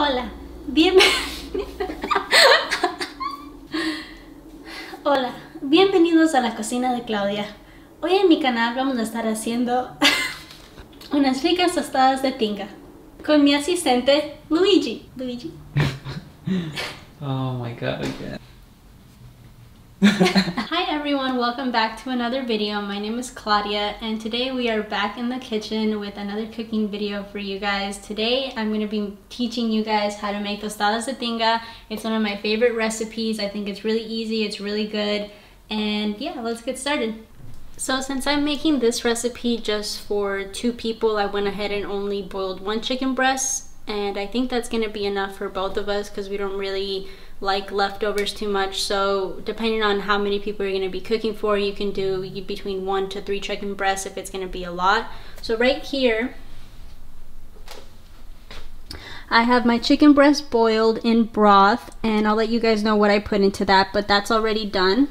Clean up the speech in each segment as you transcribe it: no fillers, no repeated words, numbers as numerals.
Hola, Hola, bienvenidos a la cocina de Claudia. Hoy en mi canal vamos a estar haciendo unas ricas tostadas de tinga con mi asistente Luigi. Oh my god, again. Hi everyone, welcome back to another video. My name is Claudia and today we are back in the kitchen with another cooking video for you guys. Today I'm going to be teaching you guys how to make tostadas de tinga. It's one of my favorite recipes. I think it's really easy, it's really good, and yeah, let's get started. So since I'm making this recipe just for 2 people, I went ahead and only boiled 1 chicken breast, and I think that's going to be enough for both of us because we don't really like leftovers too much. So depending on how many people you're going to be cooking for, you can do between 1 to 3 chicken breasts if it's going to be a lot. So right here I have my chicken breast boiled in broth, and I'll let you guys know what I put into that, but that's already done.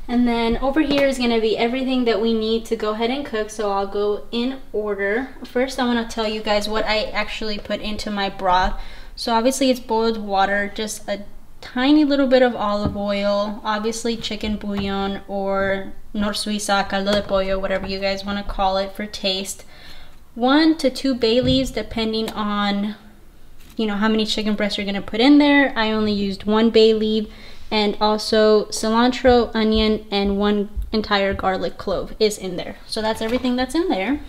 And then over here is going to be everything that we need to go ahead and cook, so I'll go in order. First I want to tell you guys what I actually put into my broth. So obviously it's boiled water, just a tiny little bit of olive oil, obviously chicken bouillon or nor suiza, caldo de pollo, whatever you guys want to call it for taste. 1 to 2 bay leaves depending on, you know, how many chicken breasts you're going to put in there. I only used 1 bay leaf, and also cilantro, onion, and 1 entire garlic clove is in there. So that's everything that's in there.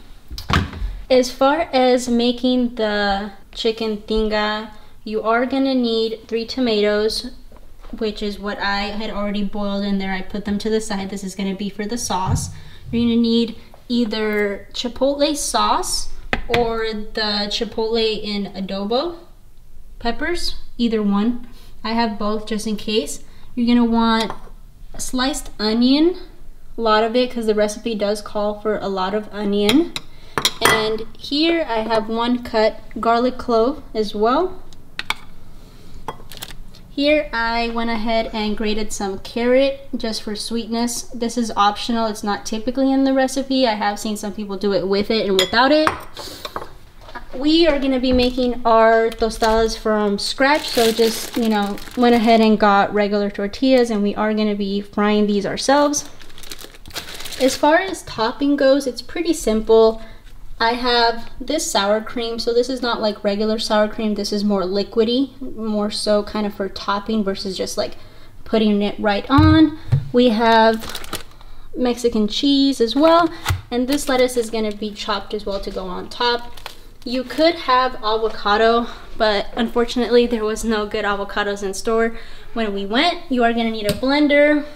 As far as making the chicken tinga, you are gonna need 3 tomatoes, which is what I had already boiled in there. I put them to the side. This is gonna be for the sauce. You're gonna need either Chipotle sauce or the Chipotle in adobo peppers, either one. I have both just in case. You're gonna want sliced onion, a lot of it, because the recipe does call for a lot of onion. And here I have 1 cut garlic clove as well. Here I went ahead and grated some carrot just for sweetness. This is optional, it's not typically in the recipe. I have seen some people do it with it and without it. We are going to be making our tostadas from scratch, so just, you know, went ahead and got regular tortillas, and we are going to be frying these ourselves. As far as topping goes, it's pretty simple. I have this sour cream, so this is not like regular sour cream, this is more liquidy, more so kind of for topping versus just like putting it right on. We have Mexican cheese as well, and this lettuce is going to be chopped as well to go on top. You could have avocado, but unfortunately there was no good avocados in store when we went. You are going to need a blender,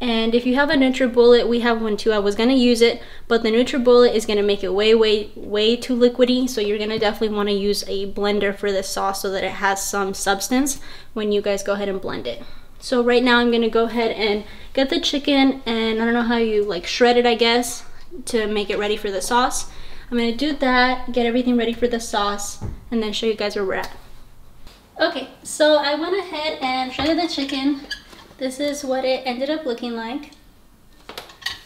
and if you have a NutriBullet, we have one too. I was going to use it, but the NutriBullet is going to make it way too liquidy, so you're going to definitely want to use a blender for this sauce so that it has some substance when you guys go ahead and blend it. So right now I'm going to go ahead and get the chicken, and I don't know how you like shred it, I guess, to make it ready for the sauce. I'm gonna do that, get everything ready for the sauce, and then show you guys where we're at. Okay, so I went ahead and shredded the chicken. This is what it ended up looking like.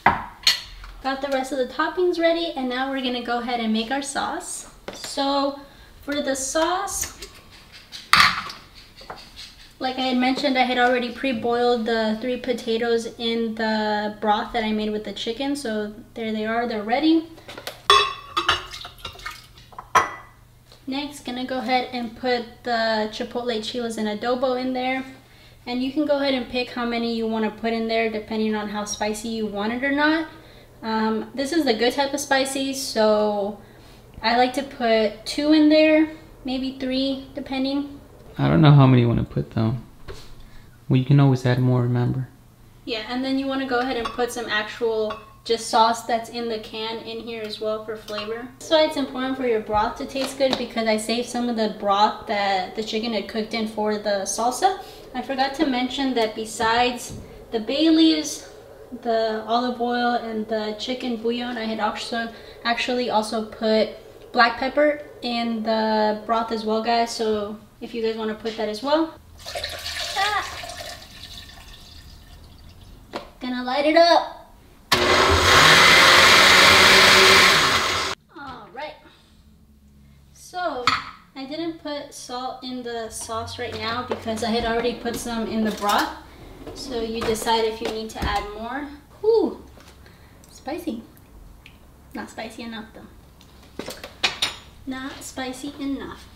Got the rest of the toppings ready, and now we're gonna go ahead and make our sauce. So for the sauce, like I had mentioned, I had already pre-boiled the 3 potatoes in the broth that I made with the chicken. So there they are, they're ready. Next, gonna go ahead and put the Chipotle Chiles and adobo in there. And you can go ahead and pick how many you want to put in there depending on how spicy you want it or not. This is the good type of spicy, so I like to put 2 in there, maybe 3, depending. I don't know how many you want to put though. Well, you can always add more, remember? Yeah, and then you want to go ahead and put some actual just sauce that's in the can in here as well for flavor. That's why it's important for your broth to taste good, because I saved some of the broth that the chicken had cooked in for the salsa. I forgot to mention that besides the bay leaves, the olive oil, and the chicken bouillon, I had actually also put black pepper in the broth as well, guys, so if you guys want to put that as well. Gonna light it up. Alright, so I didn't put salt in the sauce right now because I had already put some in the broth. So you decide if you need to add more. Ooh, spicy. Not spicy enough though. Not spicy enough.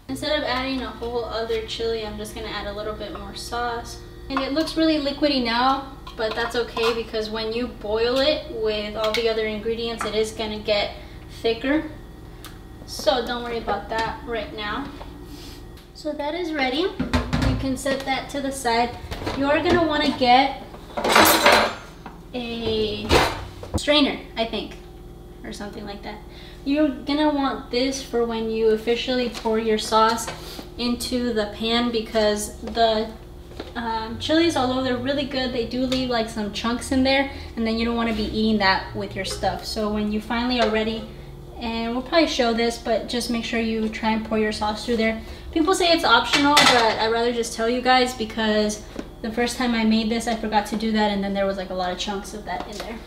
Instead of adding a whole other chili, I'm just gonna add a little bit more sauce. And it looks really liquidy now, but that's okay because when you boil it with all the other ingredients, it is gonna get thicker. So don't worry about that right now. So that is ready. You can set that to the side. You are gonna wanna get a strainer, I think, or something like that. You're gonna want this for when you officially pour your sauce into the pan because the chilies, although they're really good, they do leave like some chunks in there, and then you don't want to be eating that with your stuff. So when you finally are ready, and we'll probably show this, but just make sure you try and pour your sauce through there. People say it's optional, but I'd rather just tell you guys because the first time I made this, I forgot to do that, and then there was like a lot of chunks of that in there.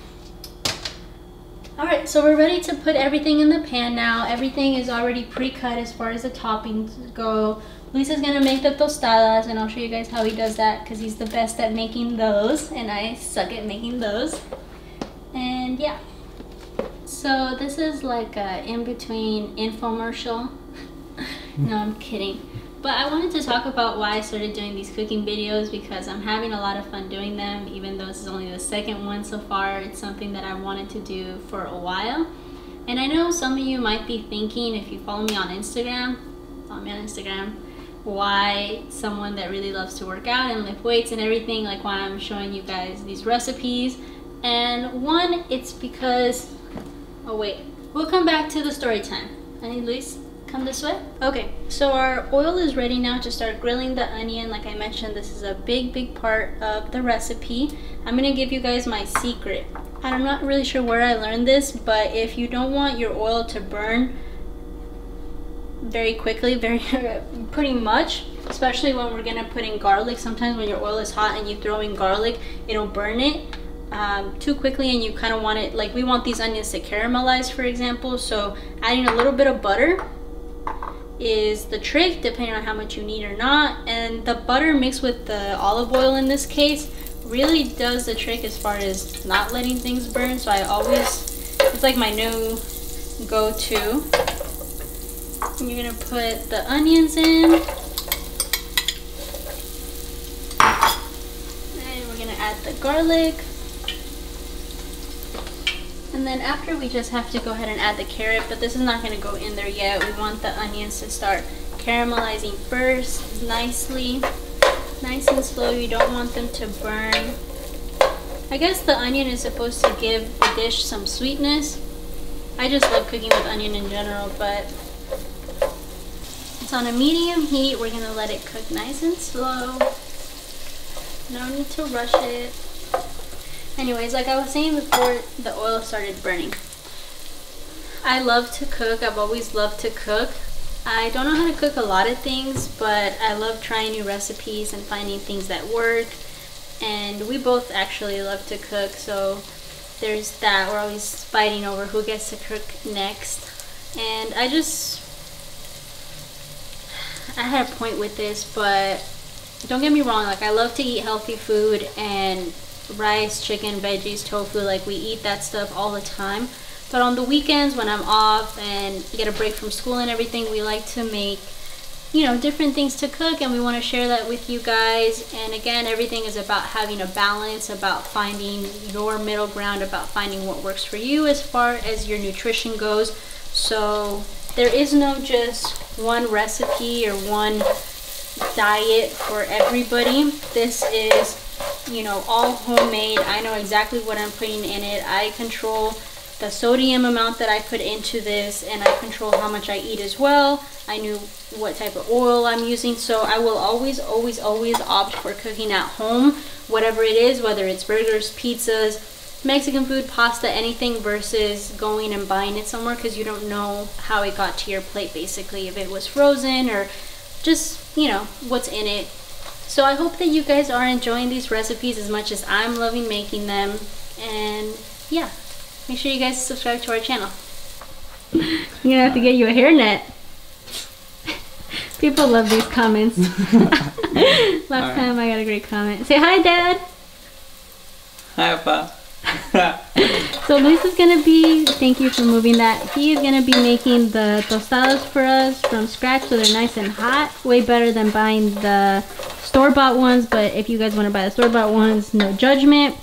Alright, so we're ready to put everything in the pan now. Everything is already pre-cut as far as the toppings go. Luis is gonna make the tostadas, and I'll show you guys how he does that because he's the best at making those, and I suck at making those. And yeah. So this is like a in-between infomercial. No, I'm kidding. But I wanted to talk about why I started doing these cooking videos because I'm having a lot of fun doing them. Even though this is only the second one so far, it's something that I wanted to do for a while. And I know some of you might be thinking, if you follow me on Instagram, why someone that really loves to work out and lift weights and everything, like why I'm showing you guys these recipes. And one, it's because, oh wait, we'll come back to the story time. I need Luis. Come this way. Okay, so our oil is ready now to start grilling the onion. Like I mentioned, this is a big part of the recipe. I'm gonna give you guys my secret. I'm not really sure where I learned this, but if you don't want your oil to burn very quickly, pretty much, especially when we're gonna put in garlic, sometimes when your oil is hot and you throw in garlic, it'll burn it too quickly, and you kind of want it, like we want these onions to caramelize, for example. So adding a little bit of butter is the trick, depending on how much you need or not. And the butter mixed with the olive oil in this case really does the trick as far as not letting things burn. So I always, it's like my new go-to. And you're gonna put the onions in, and we're gonna add the garlic. And then after, we just have to go ahead and add the carrot, but this is not going to go in there yet. We want the onions to start caramelizing first, nicely, nice and slow. You don't want them to burn. I guess the onion is supposed to give the dish some sweetness. I just love cooking with onion in general, but it's on a medium heat. We're going to let it cook nice and slow. No need to rush it. Anyways, like I was saying before the oil started burning, I love to cook. I've always loved to cook. I don't know how to cook a lot of things, but I love trying new recipes and finding things that work. And we both actually love to cook, so there's that. We're always fighting over who gets to cook next. And I had a point with this, but don't get me wrong, like I love to eat healthy food and rice, chicken, veggies, tofu, like we eat that stuff all the time. But on the weekends when I'm off and get a break from school and everything, we like to make, you know, different things to cook, and we want to share that with you guys. And again, everything is about having a balance, about finding your middle ground, about finding what works for you as far as your nutrition goes. So there is no just one recipe or one diet for everybody. This is, you know, all homemade. I know exactly what I'm putting in it. I control the sodium amount that I put into this, and I control how much I eat as well. I knew what type of oil I'm using, so I will always opt for cooking at home, whatever it is, whether it's burgers, pizzas, Mexican food, pasta, anything, versus going and buying it somewhere, because you don't know how it got to your plate, basically, if it was frozen or just, you know, what's in it. So I hope that you guys are enjoying these recipes as much as I'm loving making them. And yeah, make sure you guys subscribe to our channel. You're gonna have to get you a hairnet. People love these comments. Last time I got a great comment. Say hi, Dad. Hi, Pa. So Luis is gonna be, thank you for moving that. He is gonna be making the tostadas for us from scratch, so they're nice and hot. Way better than buying the store-bought ones, but if you guys want to buy the store-bought ones, no judgment.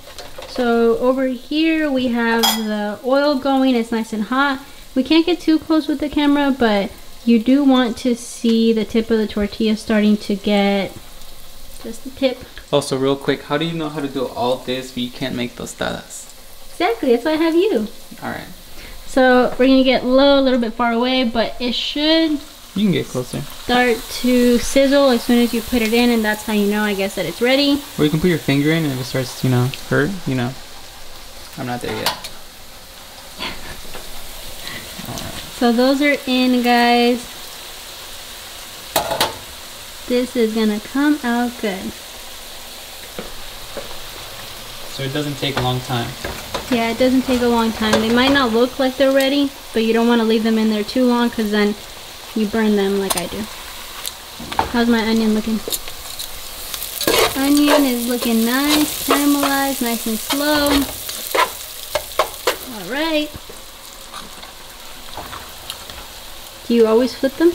So over here we have the oil going. It's nice and hot. We can't get too close with the camera, but you do want to see the tip of the tortilla starting to get just the tip. Also, real quick, how do you know how to do all this but you can't make tostadas? Exactly, that's why I have you. Alright. So we're gonna get low, a little bit far away, but it should You can get closer. start to sizzle as soon as you put it in, and that's how you know, I guess, that it's ready. Or you can put your finger in and if it starts, you know, hurt, you know. I'm not there yet. So those are in, guys. This is gonna come out good. So it doesn't take a long time. Yeah, it doesn't take a long time. They might not look like they're ready, but you don't want to leave them in there too long because then you burn them like I do. How's my onion looking? Onion is looking nice, caramelized, nice and slow. Alright. Do you always flip them?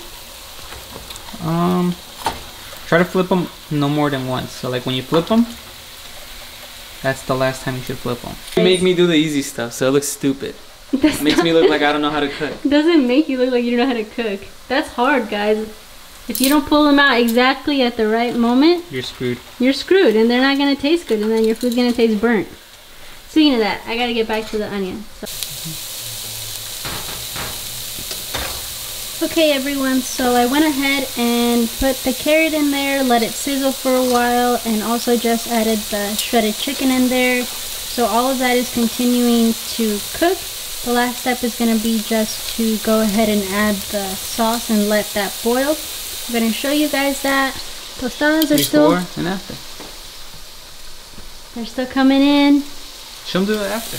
Try to flip them no more than once. So like when you flip them, that's the last time you should flip them. You make me do the easy stuff, so it looks stupid. It makes me look like I don't know how to cook. Doesn't make you look like you don't know how to cook. That's hard, guys. If you don't pull them out exactly at the right moment, You're screwed. you're screwed, and they're not gonna taste good, and then your food's gonna taste burnt. Speaking of that, I gotta get back to the onion. Okay, everyone, so I went ahead and put the carrot in there, let it sizzle for a while, and also just added the shredded chicken in there. So all of that is continuing to cook. The last step is going to be just to go ahead and add the sauce and let that boil. I'm going to show you guys that. Tostadas are Before and after. they're still coming in. Show them do it after.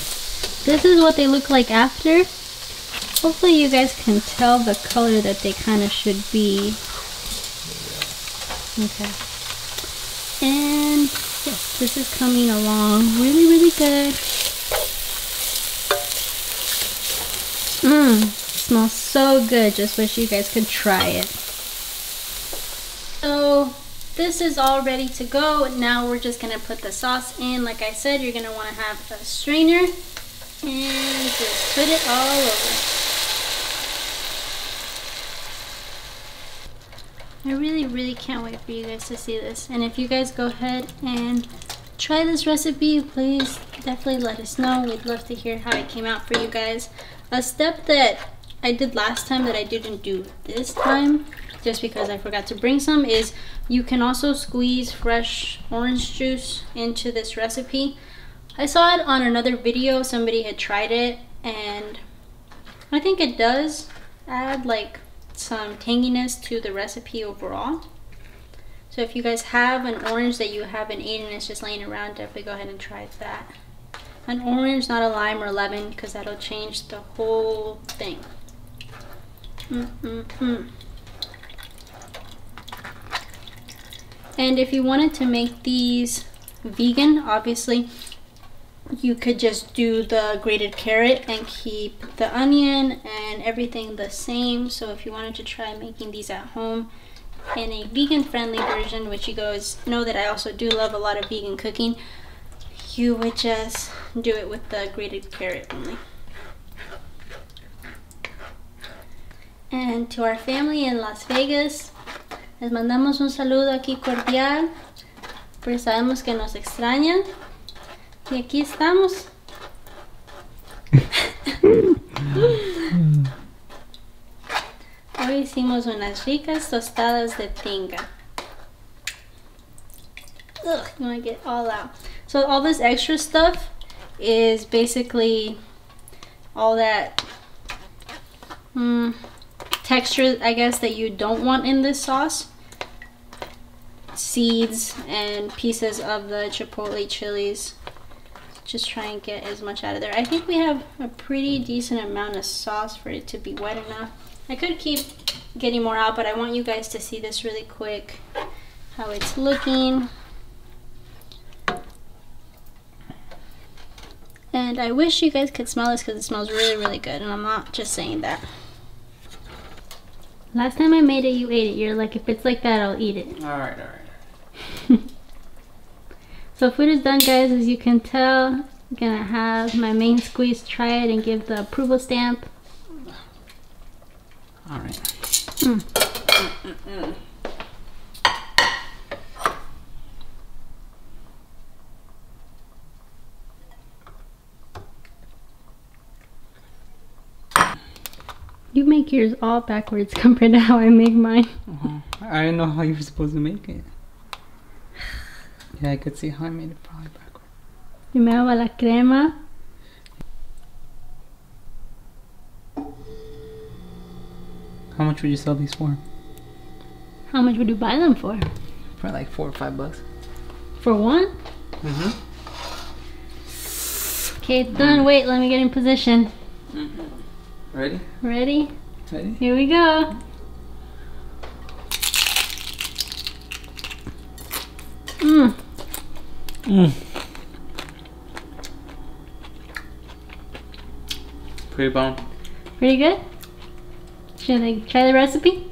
This is what they look like after. Hopefully you guys can tell the color that they kind of should be. Okay. And yes, this is coming along really, really good. Smells so good. Just wish you guys could try it. So this is all ready to go. Now we're just gonna put the sauce in. Like I said, you're gonna want to have a strainer and just put it all over. I really, really can't wait for you guys to see this. And if you guys go ahead and try this recipe, please definitely let us know. We'd love to hear how it came out for you guys. A step that I did last time that I didn't do this time, just because I forgot to bring some, is you can also squeeze fresh orange juice into this recipe. I saw it on another video. Somebody had tried it, and I think it does add like some tanginess to the recipe overall. So if you guys have an orange that you haven't eaten, it's just laying around, definitely go ahead and try that. An orange, not a lime or lemon, because that'll change the whole thing. And if you wanted to make these vegan, obviously you could just do the grated carrot and keep the onion and everything the same. So if you wanted to try making these at home in a vegan friendly version, which you guys know that I also do love a lot of vegan cooking, you would just do it with the grated carrot only. And to our family in Las Vegas, les mandamos un saludo aquí cordial, pues sabemos que nos extrañan. Y aquí estamos. Hoy hicimos unas ricas tostadas de tinga. Ugh, you want to get all out. So all this extra stuff is basically all that texture, I guess, that you don't want in this sauce. Seeds and pieces of the chipotle chilies. Just try and get as much out of there. I think we have a pretty decent amount of sauce for it to be wet enough. I could keep getting more out, but I want you guys to see this really quick, how it's looking. And I wish you guys could smell this because it smells really, really good, and I'm not just saying that. Last time I made it, you ate it. You're like, if it's like that, I'll eat it. Alright. So food is done, guys. As you can tell, I'm gonna have my main squeeze try it and give the approval stamp. Alright. You make yours all backwards compared to how I make mine. I didn't know how you were supposed to make it. Yeah, I could see how I made it probably backwards. Primero va la crema. How much would you sell these for? How much would you buy them for? For like $4 or $5. For one? Okay, it's done. Wait, let me get in position. Ready? Ready? Ready? Here we go. Pretty bomb. Pretty good? Should I try the recipe?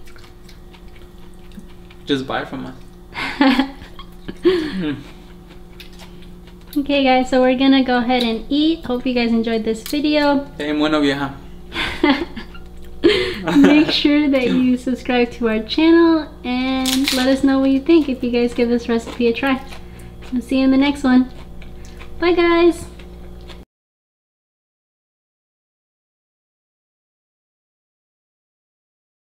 Just buy from us. Okay guys, so we're gonna go ahead and eat. Hope you guys enjoyed this video. Bueno, vieja. Make sure that you subscribe to our channel and let us know what you think if you guys give this recipe a try. We'll see you in the next one. Bye guys!